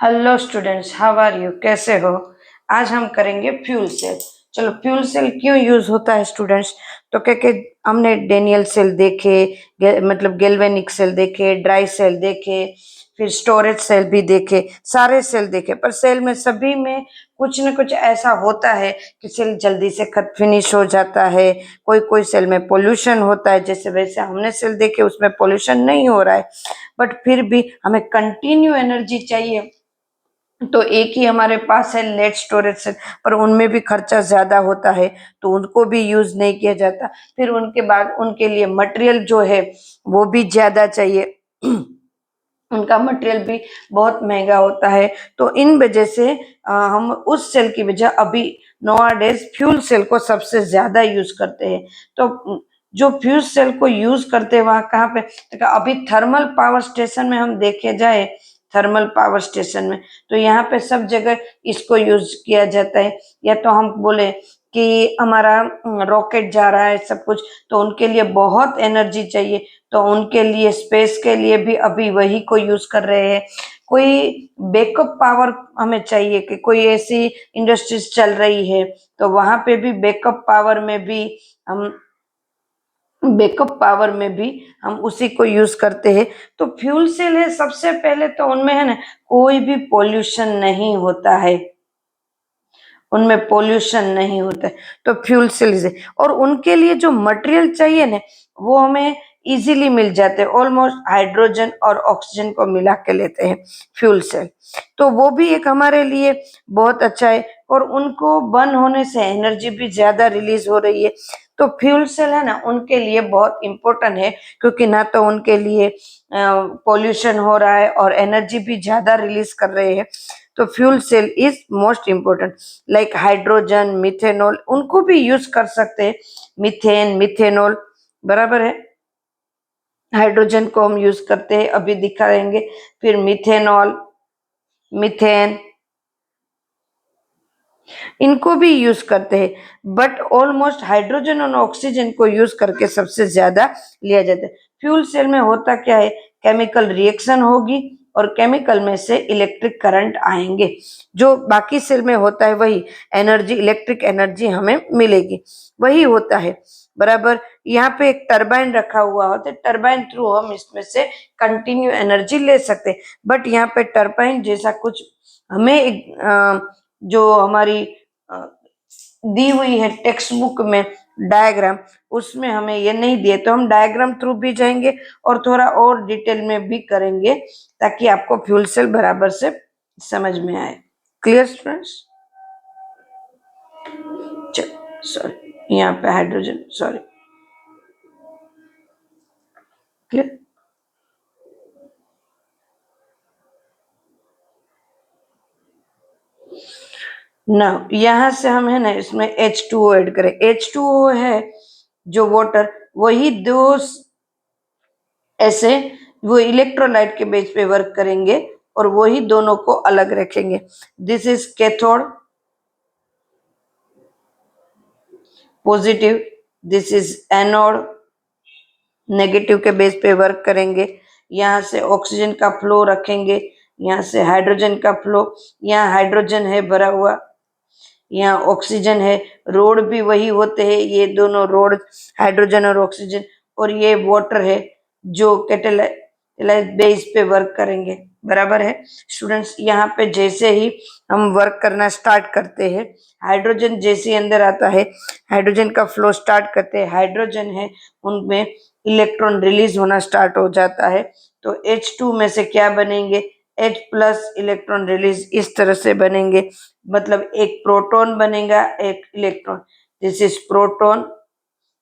Hello students, how are you? कैसे हो? आज हम करेंगे फ्यूल सेल। चलो, फ्यूल सेल क्यों यूज होता है स्टूडेंट्स? तो क्या क्या हमने डेनियल सेल देखे, मतलब गैल्वेनिक सेल देखे, ड्राई सेल देखे, फिर स्टोरेज सेल भी देखे, सारे सेल देखे। पर सेल में सभी में कुछ न कुछ ऐसा होता है कि सेल जल्दी से खत फिनिश हो जाता है। कोई कोई सेल में पोल्यूशन होता है, जैसे वैसे हमने सेल देखे उसमें पोल्यूशन नहीं हो रहा है, बट फिर भी हमें कंटिन्यू एनर्जी चाहिए। तो एक ही हमारे पास है लेड स्टोरेज सेल, पर उनमें भी खर्चा ज्यादा होता है, तो उनको भी यूज नहीं किया जाता। फिर उनके बाद उनके लिए मटेरियल जो है वो भी ज्यादा चाहिए उनका मटेरियल भी बहुत महंगा होता है। तो इन वजह से हम उस सेल की वजह अभी नोआडेज फ्यूल सेल को सबसे ज्यादा यूज करते हैं। तो जो फ्यूल सेल को यूज करते हैं वहां कहाँ पे? तो अभी थर्मल पावर स्टेशन में हम देखे जाए, थर्मल पावर स्टेशन में, तो यहाँ पे सब जगह इसको यूज किया जाता है। या तो हम बोले कि हमारा रॉकेट जा रहा है सब कुछ, तो उनके लिए बहुत एनर्जी चाहिए, तो उनके लिए स्पेस के लिए भी अभी वही को यूज कर रहे हैं। कोई बैकअप पावर हमें चाहिए कि कोई ऐसी इंडस्ट्रीज चल रही है, तो वहां पे भी बैकअप पावर में भी हम उसी को यूज करते हैं। तो फ्यूल सेल है, सबसे पहले तो उनमें है ना कोई भी पोल्यूशन नहीं होता है, उनमें पोल्यूशन नहीं होता है। तो फ्यूल सेल से, और उनके लिए जो मटेरियल चाहिए ना वो हमें इजीली मिल जाते हैं। ऑलमोस्ट हाइड्रोजन और ऑक्सीजन को मिला के लेते हैं फ्यूल सेल, तो वो भी एक हमारे लिए बहुत अच्छा है। और उनको बर्न होने से एनर्जी भी ज्यादा रिलीज हो रही है। तो फ्यूल सेल है ना उनके लिए बहुत इंपॉर्टेंट है, क्योंकि ना तो उनके लिए पोल्यूशन हो रहा है और एनर्जी भी ज्यादा रिलीज कर रहे हैं। तो fuel cell is most important. Like hydrogen, methanol, उनको भी यूज कर सकते हैं। मिथेन, मिथेनॉल, बराबर है। हाइड्रोजन को हम यूज करते हैं, अभी दिखाएंगे। फिर मिथेनॉल, मिथेन, इनको भी यूज करते हैं, बट ऑलमोस्ट हाइड्रोजन और ऑक्सीजन को यूज करके सबसे ज्यादा लिया जाता है। फ्यूल सेल में होता क्या है, केमिकल रिएक्शन होगी और केमिकल में से इलेक्ट्रिक करंट आएंगे। जो बाकी सेल में होता है वही एनर्जी, इलेक्ट्रिक एनर्जी हमें मिलेगी, वही होता है, बराबर। यहाँ पे एक टरबाइन रखा हुआ होता है, टरबाइन थ्रू हम इसमें से कंटिन्यू एनर्जी ले सकते हैं। बट यहाँ पे टरबाइन जैसा कुछ हमें जो हमारी अ, दी हुई है टेक्स्ट बुक में डायग्राम, उसमें हमें ये नहीं दिए, तो हम डायग्राम थ्रू भी जाएंगे और थोड़ा और डिटेल में भी करेंगे, ताकि आपको फ्यूल सेल बराबर से समझ में आए। Clear students? सॉरी, यहाँ पे हाइड्रोजन, सॉरी, क्लियर। ना यहाँ से हम है ना इसमें H2O ऐड करें। H2O है जो वाटर, वही दो ऐसे वो इलेक्ट्रोलाइट के बेस पे वर्क करेंगे और वही दोनों को अलग रखेंगे। This is cathode positive, this is anode negative के बेस पे वर्क करेंगे। यहाँ से ऑक्सीजन का फ्लो रखेंगे, यहाँ से हाइड्रोजन का फ्लो, यहाँ हाइड्रोजन है भरा हुआ, यहाँ ऑक्सीजन है। रोड भी वही होते हैं, ये दोनों रोड हाइड्रोजन और ऑक्सीजन, और ये वाटर है जो कैटेलाइज बेस पे वर्क करेंगे, बराबर है स्टूडेंट्स। यहाँ पे जैसे ही हम वर्क करना स्टार्ट करते हैं, हाइड्रोजन जैसे अंदर आता है, हाइड्रोजन का फ्लो स्टार्ट करते हैं, हाइड्रोजन है उनमें इलेक्ट्रॉन रिलीज होना स्टार्ट हो जाता है। तो H2 में से क्या बनेंगे, H प्लस इलेक्ट्रॉन रिलीज इस तरह से बनेंगे। मतलब एक प्रोटॉन बनेगा, एक electron, this is proton,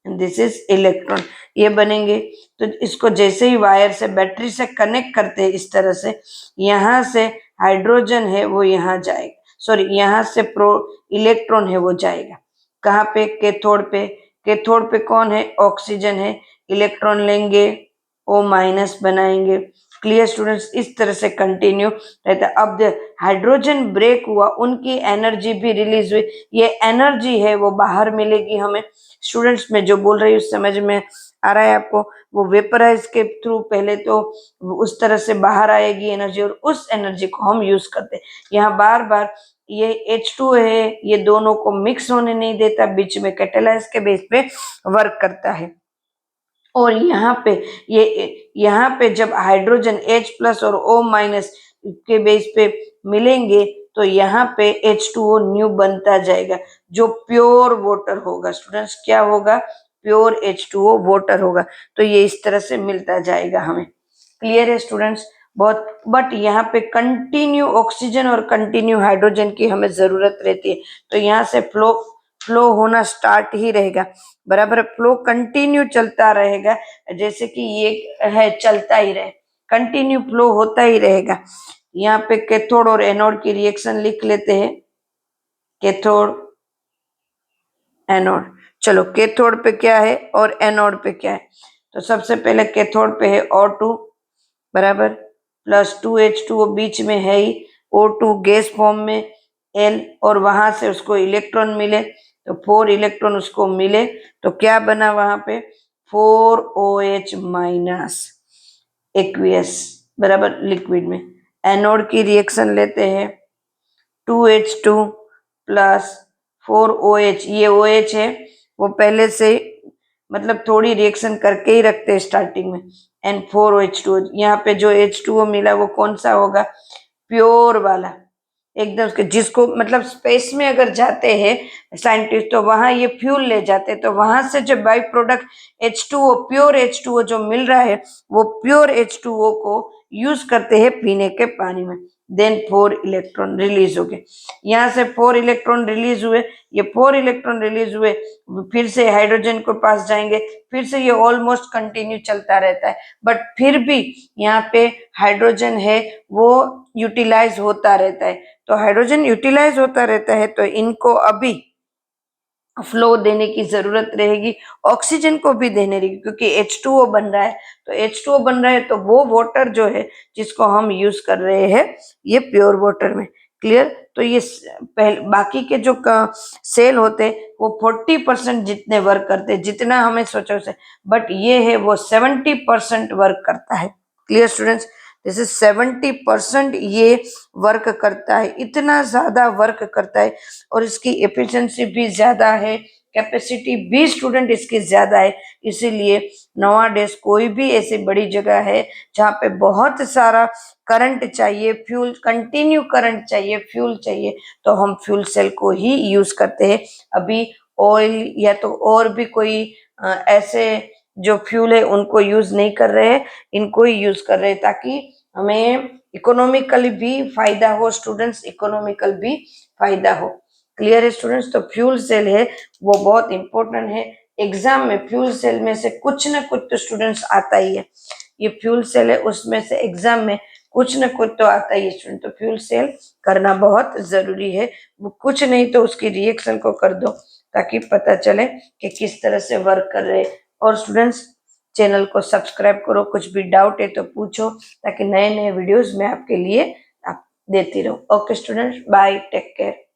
this is electron, ये बनेंगे। तो इसको जैसे ही वायर से बैटरी से कनेक्ट करते हैं इस तरह से, यहाँ से हाइड्रोजन है वो यहाँ जाएगा, सॉरी यहाँ से प्रो इलेक्ट्रॉन है वो जाएगा कहाँ पे, कैथोड पे। कैथोड पे कौन है, ऑक्सीजन है, इलेक्ट्रॉन लेंगे, O माइनस बनाएंगे। Clear students? इस तरह से कंटिन्यू रहता है। अब हाइड्रोजन ब्रेक हुआ, उनकी एनर्जी भी रिलीज हुई, ये एनर्जी है वो बाहर मिलेगी हमें। स्टूडेंट्स मैं जो बोल रही हूँ समझ में आ रहा है आपको, वो वेपराइज के थ्रू पहले तो उस तरह से बाहर आएगी एनर्जी और उस एनर्जी को हम यूज करते हैं। यहाँ बार बार ये H2 है, ये दोनों को मिक्स होने नहीं देता, बीच में कैटालाइज के बेस पे वर्क करता है। और यहाँ पे जब हाइड्रोजन H प्लस और O माइनस के बेस पे मिलेंगे तो यहाँ पे H2O न्यू बनता जाएगा, जो प्योर वाटर होगा। स्टूडेंट्स क्या होगा? प्योर H2O वाटर होगा। तो ये इस तरह से मिलता जाएगा हमें। क्लियर है स्टूडेंट्स? बहुत। बट यहाँ पे कंटिन्यू ऑक्सीजन और कंटिन्यू हाइड्रोजन की हमें जरूरत रहती है, तो यहाँ से फ्लो होना स्टार्ट ही रहेगा, बराबर। फ्लो कंटिन्यू चलता रहेगा, जैसे कि ये है चलता ही रहे, कंटिन्यू फ्लो होता ही रहेगा। यहाँ पे कैथोड और एनोड की रिएक्शन लिख लेते हैं, कैथोड एनोड। चलो कैथोड पे क्या है और एनोड पे क्या है? तो सबसे पहले कैथोड पे है O2, बराबर, प्लस 2H2O बीच में है ही, O2 गैस फॉर्म में L, और वहां से उसको इलेक्ट्रॉन मिले तो 4 इलेक्ट्रॉन उसको मिले, तो क्या बना वहां पे? 4OH माइनस एक्वियस, बराबर, लिक्विड में। एनोड की रिएक्शन लेते हैं, 2H2 प्लस 4OH, ये OH है वो पहले से मतलब थोड़ी रिएक्शन करके ही रखते हैं स्टार्टिंग में, एंड 4OH2। यहाँ पे जो H2O मिला वो कौन सा होगा? प्योर वाला, एकदम के, जिसको मतलब स्पेस में अगर जाते हैं साइंटिस्ट तो वहां ये फ्यूल ले जाते हैं, तो वहां से जो by product H2O, pure H2O जो मिल रहा है, वो प्योर H2O को यूज करते हैं पीने के पानी में। देन 4 इलेक्ट्रॉन रिलीज हो गए, यहाँ से 4 इलेक्ट्रॉन रिलीज हुए, ये 4 इलेक्ट्रॉन रिलीज हुए, फिर से हाइड्रोजन के पास जाएंगे, फिर से ये ऑलमोस्ट कंटिन्यू चलता रहता है। बट फिर भी यहाँ पे हाइड्रोजन है वो यूटिलाइज होता रहता है, तो हाइड्रोजन यूटिलाइज होता रहता है, तो इनको अभी फ्लो देने की जरूरत रहेगी, ऑक्सीजन को भी देने रहेगी, क्योंकि H2O बन रहा है, तो H2O बन रहा है तो वो वाटर जो है जिसको हम यूज कर रहे हैं ये प्योर वाटर में। क्लियर? तो ये पहले बाकी के जो सेल होते हैं वो 40% जितने वर्क करते हैं, जितना हमें सोचा उसे, बट ये है वो 70% वर्क करता है। Clear students? जैसे 70% ये वर्क करता है, इतना ज्यादा वर्क करता है, और इसकी एफिशिएंसी भी ज्यादा है, कैपेसिटी भी स्टूडेंट इसकी ज्यादा है। इसीलिए नवाडेज कोई भी ऐसी बड़ी जगह है जहाँ पे बहुत सारा करंट चाहिए, फ्यूल कंटिन्यू करंट चाहिए, फ्यूल चाहिए, तो हम फ्यूल सेल को ही यूज करते हैं। अभी ऑयल या तो और भी कोई ऐसे जो फ्यूल है उनको यूज नहीं कर रहे हैं, इनको ही यूज कर रहे हैं, ताकि हमें इकोनॉमिकली भी फायदा हो, स्टूडेंट्स, इकोनॉमिकल भी फायदा हो। क्लियर है स्टूडेंट्स? तो फ्यूल सेल है वो बहुत इंपॉर्टेंट है। एग्जाम में फ्यूल सेल में से कुछ ना कुछ तो स्टूडेंट्स आता ही है, ये फ्यूल सेल है उसमें से एग्जाम में कुछ ना कुछ तो आता ही है स्टूडेंट, तो फ्यूल सेल करना बहुत जरूरी है। वो कुछ नहीं तो उसकी रिएक्शन को कर दो, ताकि पता चले कि किस तरह से वर्क कर रहे हैं। और स्टूडेंट्स चैनल को सब्सक्राइब करो, कुछ भी डाउट है तो पूछो, ताकि नए नए वीडियोस मैं आपके लिए आप देती रहूं। Okay students, bye, take care.